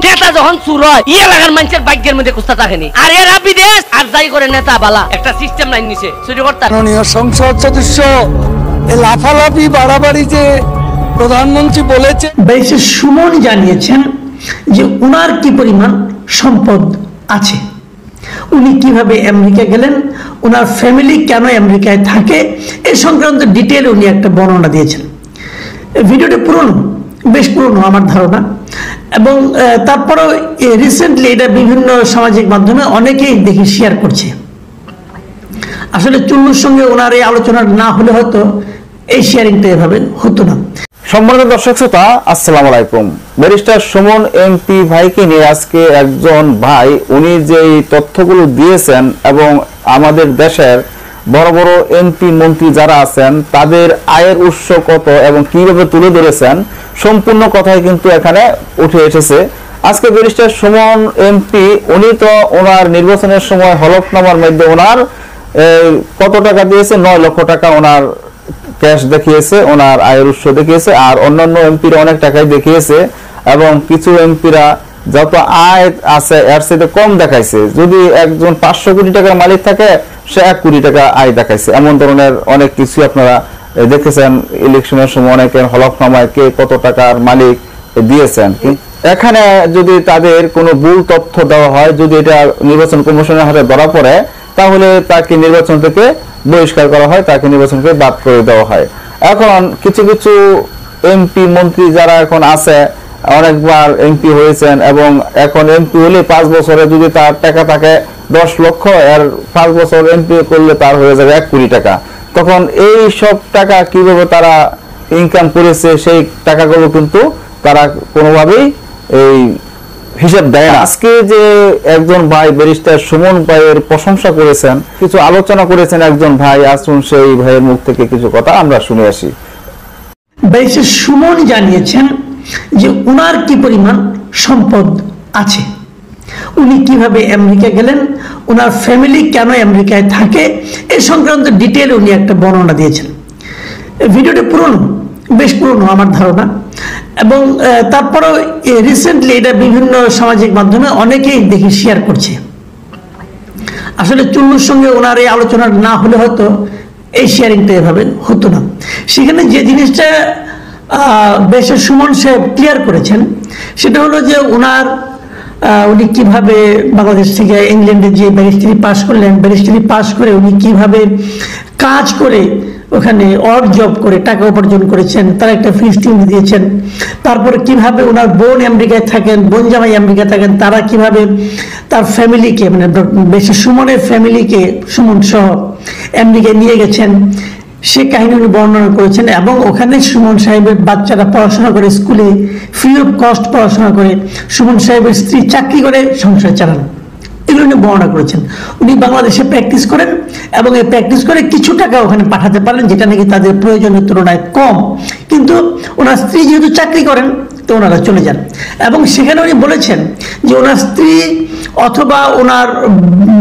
নেতা যখন চুর হয় ই এলাকার মানুষের ভাগ্যের মধ্যে কুস্তা থাকেনি। আর এরা বিদেশ আর যাই করে নেতা বালা একটা সিস্টেম লাইন নিছে চুরি করতে। মাননীয় সংসদ সদস্য লাফালাফি বাড়াবাড়ি যে প্রধানমন্ত্রী বলেছে, ব্যারিস্টার সুমন জানিয়েছেন যে উনার কি পরিমাণ সম্পদ আছে, উনি কিভাবে আমেরিকা গেলেন, ওনার ফ্যামিলি কেন আমেরিকায় থাকে, এই সংক্রান্ত ডিটেল উনি একটা বর্ণনা দিয়েছেন। ভিডিওটা পুরনো, বেশ পুরনো আমার ধারণা, এবং তারপরেও রিসেন্টলি এটা বিভিন্ন সামাজিক মাধ্যমে অনেকেই দেখি শেয়ার করছে। আসলে চুন্নুর সঙ্গে ওনার এই আলোচনা না হলে হয়তো এই শেয়ারিংটা এভাবে হতো না। সম্মানিত দর্শক শ্রোতা, আসসালামু আলাইকুম। ব্যারিস্টার সুমন এমপি ভাইকে নিয়ে আজকে একজন ভাই উনি যে তথ্যগুলো দিয়েছেন এবং আমাদের দেশের বড় বড় এমপি মন্ত্রী যারা আছেন তাদের আয়ের উৎস কত এবং কিভাবে তুলে ধরেছেন সম্পূর্ণ কথাই কিন্তু এখানে উঠে এসেছে। আজকে ব্যারিস্টার সুমন এমপি উনি তো ওনার নির্বাচনের সময় হলফনামার মধ্যে ওনার কত টাকা দিয়েছে, 9 লক্ষ টাকা ওনার ক্যাশ দেখিয়েছে, ওনার আয়ের উৎস দেখিয়েছে, আর অন্যান্য এমপিরা অনেক টাকাই দেখিয়েছে এবং কিছু এমপিরা যত আয় আছে এর সাথে কম দেখাইছে। যদি একজন 500 কোটি টাকার মালিক থাকে সে 1 কোটি টাকা আয় দেখাইছে, এমন ধরনের অনেক কিছু আপনারা দেখেছেন। ইলেকশনের সময় অনেকের হলফনামায় কে কত টাকার মালিক দিয়েছেন। এখানে যদি তাদের কোনো ভুল তথ্য দেওয়া হয়, যদি এটা নির্বাচন কমিশনের হাতে ধরা পড়ে, তাহলে তাকে নির্বাচন থেকে বহিষ্কার করা হয়, তাকে নির্বাচন থেকে বাদ করে দেওয়া হয়। এখন কিছু কিছু এমপি মন্ত্রী যারা এখন আছে, অনেকবার এমপি হয়েছেন এবং এখন এমপি হলে 5 বছরে যদি তার টাকা থাকে 10 লক্ষ, আর 5 বছর এমপি করলে তার হয়ে যাবে 1 কোটি টাকা। তখন এই সব টাকা কিভাবে তারা ইনকাম করেছে সেই টাকাগুলো কিন্তু তারা কোনোভাবেই এই হিসাব দেয় না। আজকে যে একজন ভাই ব্যারিস্টার সুমন ভাইয়ের প্রশংসা করেছেন, কিছু আলোচনা করেছেন একজন ভাই, আসুন সেই ভাইয়ের মুখ থেকে কিছু কথা আমরা শুনে আসি। ব্যারিস্টার সুমন জানিয়েছেন যে উনার কি পরিমাণ সম্পদ আছে, উনি কিভাবে আমেরিকা গেলেন, ওনার ফ্যামিলি কেন আমেরিকায় থাকে, এই সংক্রান্ত ডিটেল উনি একটা বর্ণনা দিয়েছেন। ভিডিওটা পুরনো, বেশ পুরনো আমার ধারণা, এবং তারপরেও রিসেন্টলি এটা বিভিন্ন সামাজিক মাধ্যমে অনেকেই দেখি শেয়ার করছে। আসলে চুন্নুর সঙ্গে ওনার এই আলোচনা না হলে হয়তো এই শেয়ারিংটা এভাবে হতো না। সেখানে যে জিনিসটা ব্যারিস্টার সুমন সাহেব ক্লিয়ার করেছেন সেটা হলো যে উনি কিভাবে বাংলাদেশ থেকে ইংল্যান্ডে যে ব্যারিস্টারি পাস করলেন, ব্যারিস্টারি পাস করে উনি কিভাবে কাজ করে ওখানে অড জব করে টাকা উপার্জন করেছেন, তারা একটা ফিস্টিং দিয়েছেন। তারপরে কিভাবে ওনার বোন আমেরিকায় থাকেন, বোন জামাই আমেরিকায় থাকেন, তারা কিভাবে তার ফ্যামিলিকে মানে ব্যারিস্টার সুমনের ফ্যামিলিকে সুমন সহ আমেরিকায় নিয়ে গেছেন, সে কাহিনী উনি বর্ণনা করেছেন। এবং ওখানে সুমন সাহেবের বাচ্চারা পড়াশোনা করে, স্কুলে ফ্রি অফ কস্ট পড়াশোনা করে, সুমন সাহেবের স্ত্রী চাকরি করে সংসার চালান, এগুলো উনি বর্ণনা করেছেন। উনি বাংলাদেশে প্র্যাকটিস করেন এবং এই প্র্যাকটিস করে কিছু টাকা ওখানে পাঠাতে পারেন, যেটা নাকি তাদের প্রয়োজনের তুলনায় কম, কিন্তু ওনার স্ত্রী যেহেতু চাকরি করেন তো ওনারা চলে যান। এবং সেখানে উনি বলেছেন যে ওনার স্ত্রী অথবা ওনার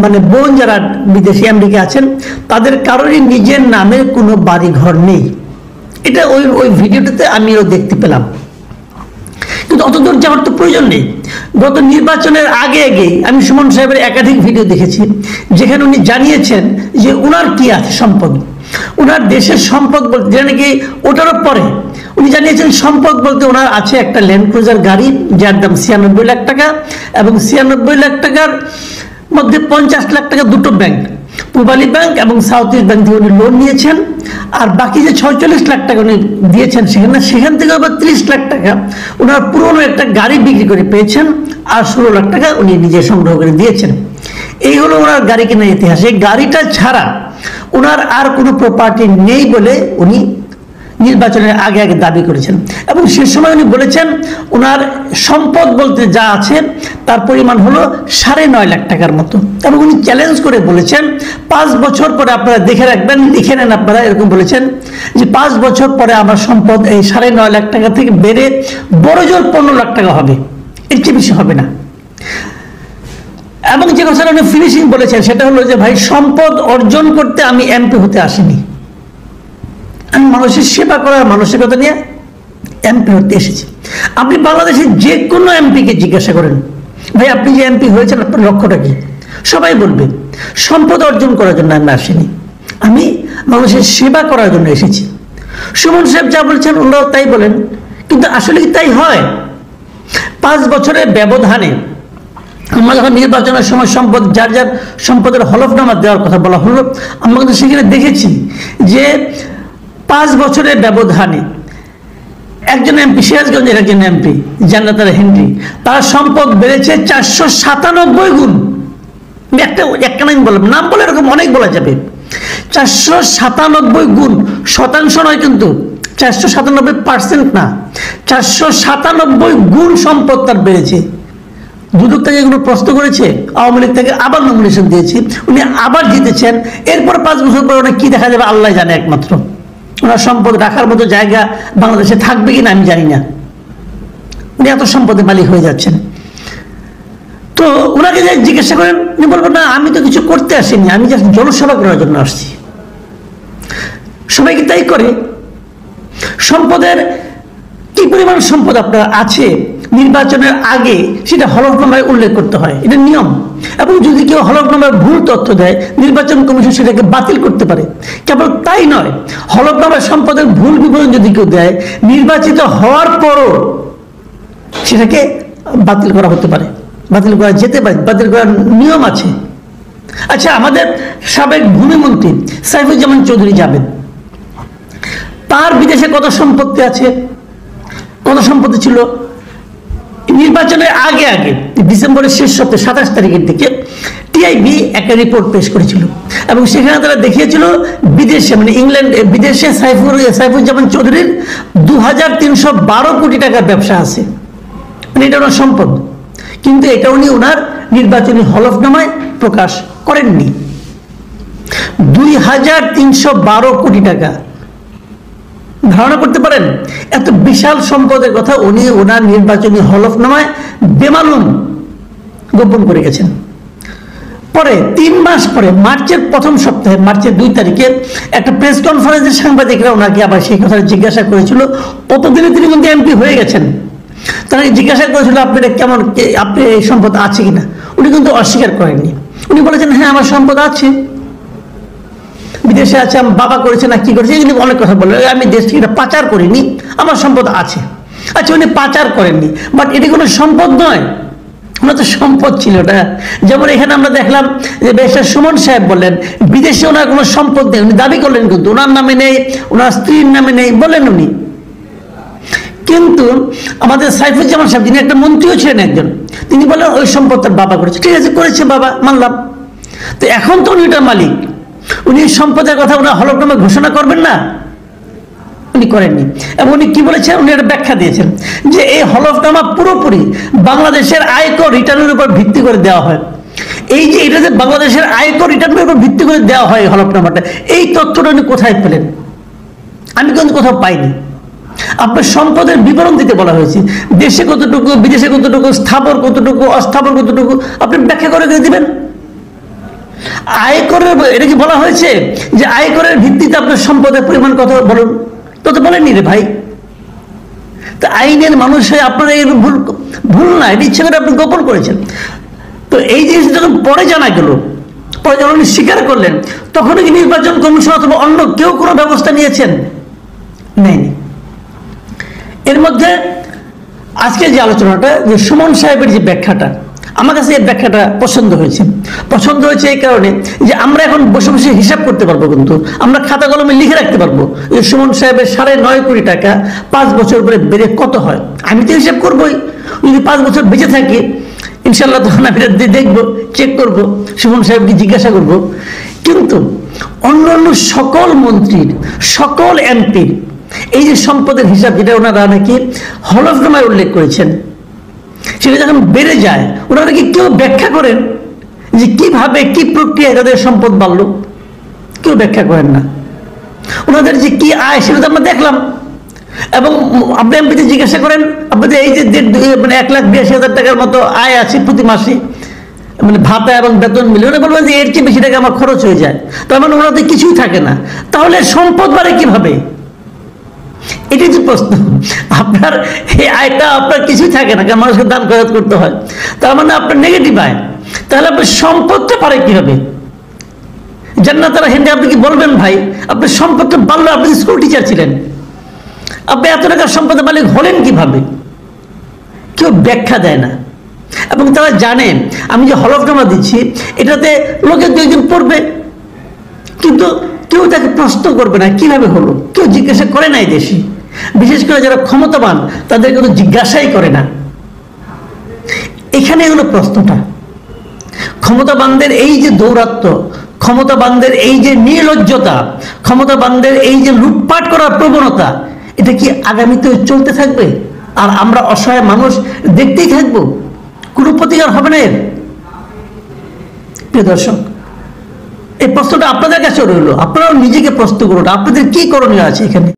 মানে বোন যারা বিদেশি আমেরিকা আছেন তাদের কারোরই নিজের নামে কোনো বাড়ি ঘর নেই। এটা ওই ভিডিওটাতে আমিও দেখতে পেলাম, কিন্তু অত দূর যাওয়ার তো প্রয়োজন নেই। গত নির্বাচনের আগে আমি সুমন সাহেবের একাধিক ভিডিও দেখেছি যেখানে উনি জানিয়েছেন যে উনার কি আছে সম্পদ, উনার দেশের সম্পদ বলতে, যেটা নাকি ওটারও পরে উনি জানিয়েছেন সম্পদ বলতে ওনার আছে একটা ল্যান্ড ক্রুজার গাড়ি যার দাম 96 লাখ টাকা, এবং 96 লাখ টাকার মধ্যে 50 লাখ টাকা দুটো ব্যাংক, পূবালী ব্যাংক এবং সাউথ ইস্ট ব্যাংক থেকে উনি লোন নিয়েছেন, আর বাকি যে 46 লাখ টাকা উনি দিয়েছেন সেখান থেকে আবার 30 লাখ টাকা ওনার পুরনো একটা গাড়ি বিক্রি করে পেয়েছেন, আর 16 লাখ টাকা উনি নিজে সংগ্রহ করে দিয়েছেন। এই হলো ওনার গাড়ি কেনার ইতিহাস। এই গাড়িটা ছাড়া ওনার আর কোনো প্রপার্টি নেই বলে উনি নির্বাচনের আগে দাবি করেছেন। এবং সে সময় উনি বলেছেন ওনার সম্পদ বলতে যা আছে তার পরিমাণ হলো 9.5 লাখ টাকার মতো। এবং উনি চ্যালেঞ্জ করে বলেছেন 5 বছর পরে আপনারা দেখে রাখবেন, লিখে নেন আপনারা, এরকম বলেছেন যে 5 বছর পরে আমার সম্পদ এই 9.5 লাখ টাকা থেকে বেড়ে বড় জোর 15 লাখ টাকা হবে, এর চেয়ে বেশি হবে না। এবং যে কথাটা উনি ফিনিশিং বলেছেন সেটা হলো যে ভাই, সম্পদ অর্জন করতে আমি এমপি হতে আসিনি, আমি মানুষের সেবা করার মানসিকতা নিয়ে এমপি হতে এসেছি। আপনি বাংলাদেশের যে কোনো এমপিকে জিজ্ঞাসা করেন, ভাই আপনি যে এমপি হয়েছেন আপনার লক্ষ্যটা কি, সবাই বলবে সম্পদ অর্জন করার জন্য আমি আসিনি, আমি মানুষের সেবা করার জন্য এসেছি। সুমন সাহেব যা বলছেন ওনারাও তাই বলেন, কিন্তু আসলে কি তাই হয়? 5 বছরের ব্যবধানে আমরা যখন নির্বাচনের সময় সম্পদ যার যার সম্পদের হলফনামা দেওয়ার কথা বলা হলো, আমরা কিন্তু সেখানে দেখেছি যে 5 বছরের ব্যবধানে একজন এমপি, সিরাজগঞ্জের একজন এমপি জান্নাতুল হেনরি, তার সম্পদ বেড়েছে 497 গুণ। একটা নাম বললাম, নাম বলে এরকম অনেক বলা যাবে। 497 গুণ, শতাংশ নয় কিন্তু, 497% না, 497 গুণ সম্পদ তার বেড়েছে। দুদক থেকে এগুলো প্রশ্ন করেছে, আওয়ামী লীগ থেকে আবার নমিনেশন দিয়েছে, উনি আবার জিতেছেন। এরপর 5 বছর পর ওনার কি দেখা যাবে আল্লাহ জানে একমাত্র। ওনার সম্পদ রাখার মতো জায়গা বাংলাদেশে থাকবে কিনা আমি জানি না, উনি এত সম্পদের মালিক হয়ে যাচ্ছেন। তো ওনাকে যে জিজ্ঞাসা করেন, উনি বলবেন না আমি তো কিছু করতে আসিনি, আমি জাস্ট জনসেবা করার জন্য আসছি। সবাই কি তাই করে? সম্পদের কি পরিমাণ সম্পদ আপনার আছে নির্বাচনের আগে সেটা হলফনামায় উল্লেখ করতে হয়, এটা নিয়ম। এবং যদি কেউ হলফনামায় ভুল তথ্য দেয়, নির্বাচন কমিশন সেটাকে বাতিল করতে পারে। কেবল তাই নয়, হলফনামায় সম্পদের ভুল বিবরণ যদি কেউ দেয়, নির্বাচিত হওয়ার পরও সেটাকে বাতিল করা হতে পারে, বাতিল করা যেতে পারে, বাতিল করার নিয়ম আছে। আচ্ছা, আমাদের সাবেক ভূমিমন্ত্রী সাইফুজ্জামান চৌধুরী যাবেন, তার বিদেশে কত সম্পত্তি আছে, কত সম্পত্তি ছিল? নির্বাচনের আগে ডিসেম্বরের শেষ সপ্তাহে 27 তারিখের দিকে টিআইবি একটা রিপোর্ট পেশ করেছিল, এবং সেখানে তারা দেখিয়েছিল বিদেশে, মানে ইংল্যান্ড, বিদেশে সাইফুজ্জামান চৌধুরীর 2312 কোটি টাকার ব্যবসা আছে, মানে এটা ওনার সম্পদ। কিন্তু এটা উনি ওনার নির্বাচনী হলফনামায় প্রকাশ করেননি। 2312 কোটি টাকা, ধারণা করতে পারেন এত বিশাল সম্পদের কথা উনি ওনার নির্বাচনী হলফনামায় বেমালুম গোপন করে গেছেন। পরে 3 মাস পরে মার্চের প্রথম সপ্তাহে, মার্চের 2 তারিখে একটা প্রেস কনফারেন্সে সাংবাদিকরা ওনাকে আবার সেই কথা জিজ্ঞাসা করেছিল। ততদিনে তিনি কিন্তু এমপি হয়ে গেছেন। তারা জিজ্ঞাসা করেছিল আপনার কেমন, আপনি এই সম্পদ আছে কিনা, উনি কিন্তু অস্বীকার করেননি। উনি বলেছেন হ্যাঁ আমার সম্পদ আছে, বিদেশে আছে, আমার বাবা করেছে না কি করেছে, এগুলি অনেক কথা বলে, আমি দেশ থেকে পাচার করিনি, আমার সম্পদ আছে। আচ্ছা, উনি পাচার করেননি, বাট এটি কোনো সম্পদ নয়, ওনার তো সম্পদ ছিল না। যেমন এখানে আমরা দেখলাম যে ব্যারিস্টার সুমন সাহেব বললেন বিদেশে ওনার কোনো সম্পদ নেই, উনি দাবি করলেন কিন্তু ওনার নামে নেই, ওনার স্ত্রীর নামে নেই বললেন উনি। কিন্তু আমাদের সাইফুজ্জামান সাহেব, যিনি একটা মন্ত্রীও ছিলেন একজন, তিনি বলেন ওই সম্পদ তার বাবা করেছে। ঠিক আছে, করেছে বাবা, মানলাম। তো এখন তো উনি ওটার মালিক, উনি সম্পদের কথা ওনার হলফনামা ঘোষণা করবেন না, উনি করেননি। এবং উনি কি বলেছেন, উনি একটা ব্যাখ্যা দিয়েছেন যে এই হলফনামা পুরোপুরি বাংলাদেশের আয়কর রিটার্নের উপর ভিত্তি করে দেওয়া হয়। এই যে এটা যে বাংলাদেশের আয়কর রিটার্নের উপর ভিত্তি করে দেওয়া হয় হলফনামাটা, এই তথ্যটা উনি কোথায় পেলেন? আমি কিন্তু কোথাও পাইনি। আপনার সম্পদের বিবরণ দিতে বলা হয়েছে, দেশে কতটুকু, বিদেশে কতটুকু, স্থাবর কতটুকু, অস্থাবর কতটুকু, আপনি ব্যাখ্যা করে দিবেন। আয়করের এটা কি বলা হয়েছে যে আয়করের ভিত্তিতে আপনার সম্পদের পরিমাণ কত বলুন? তো বলেননি রে ভাই। তো আইনের মানুষ হয়ে আপনারা এই ভুল না, এটা ইচ্ছে করে আপনি গোপন করেছেন। তো এই জিনিসটা যখন পরে জানা গেল, পরে যখন উনি স্বীকার করলেন, তখন কি নির্বাচন কমিশন অথবা অন্য কেউ কোনো ব্যবস্থা নিয়েছেন? নেয়নি। এর মধ্যে আজকে যে আলোচনাটা, যে সুমন সাহেবের যে ব্যাখ্যাটা, আমার কাছে এই ব্যাখ্যাটা পছন্দ হয়েছে এই কারণে যে আমরা এখন বসে বসে হিসাব করতে পারবো, কিন্তু আমরা খাতা কলমে লিখে রাখতে পারবো যে সুমন সাহেবের 9.5 কোটি টাকা 5 বছর পরে বেড়ে কত হয়। আমি তো হিসাব করবোই, যদি 5 বছর বেঁচে থাকি ইনশাল্লাহ তখন আমি দেখবো, চেক করবো, সুমন সাহেবকে জিজ্ঞাসা করবো। কিন্তু অন্যান্য সকল মন্ত্রীর, সকল এমপির এই যে সম্পদের হিসাব, যেটা ওনারা নাকি হলফনামায় উল্লেখ করেছেন, সেটা যখন বেড়ে যায়, ওনারা কি কেউ ব্যাখ্যা করেন যে কিভাবে, কি প্রক্রিয়ায় তাদের সম্পদ বাড়লো? কেউ ব্যাখ্যা করেন না। ওনাদের যে কি আয় সেটা তো আমরা দেখলাম। এবং আপনি এমপিতে জিজ্ঞাসা করেন, আপনাদের এই যে 1,82,000 টাকার মতো আয় আছে প্রতি মাসে, মানে ভাতা এবং বেতন মিলে, ওরা বলবেন যে এর চেয়ে বেশি টাকা আমার খরচ হয়ে যায়, তার মানে ওনাদের কিছুই থাকে না। তাহলে সম্পদ বাড়ে কিভাবে? এটাই তো প্রশ্ন। আপনার এই আয়টা আপনার কিছুই থাকে না, কারণ মানুষকে দান খয়রাত করতে হয়, তার মানে আপনার নেগেটিভ আয়। তাহলে আপনার সম্পদটা পারে কিভাবে? জান্নাতুল হিন্দে আপনি কি বলবেন ভাই আপনার সম্পদটা বাড়লো? আপনি স্কুল টিচার ছিলেন, আপনি এত টাকার সম্পদের মালিক হলেন কিভাবে? কেউ ব্যাখ্যা দেয় না। এবং তারা জানে আমি যে হলফনামা দিচ্ছি এটাতে লোকে দু একজন পড়বে, কিন্তু কেউ তাকে প্রশ্ন করবে না কিভাবে হলো, কেউ জিজ্ঞাসা করে না। এই দেশে বিশেষ করে যারা ক্ষমতাবান তাদের কোনো জিজ্ঞাসাই করে না। এখানে হলো প্রশ্নটা। ক্ষমতাবানদের এই যে দৌরাত্ম্য, ক্ষমতাবানদের এই যে নির্লজ্জতা, ক্ষমতাবানদের এই যে লুটপাট করার প্রবণতা, এটা কি আগামীতেও চলতে থাকবে? আর আমরা অসহায় মানুষ দেখতেই থাকবো? কোনো প্রতিকার হবে না এর? প্রিয় দর্শক, এই প্রশ্নটা আপনাদের কাছে রইল, আপনারাও নিজেকে প্রশ্ন করুন, আপনাদের কি করণীয় আছে এখানে?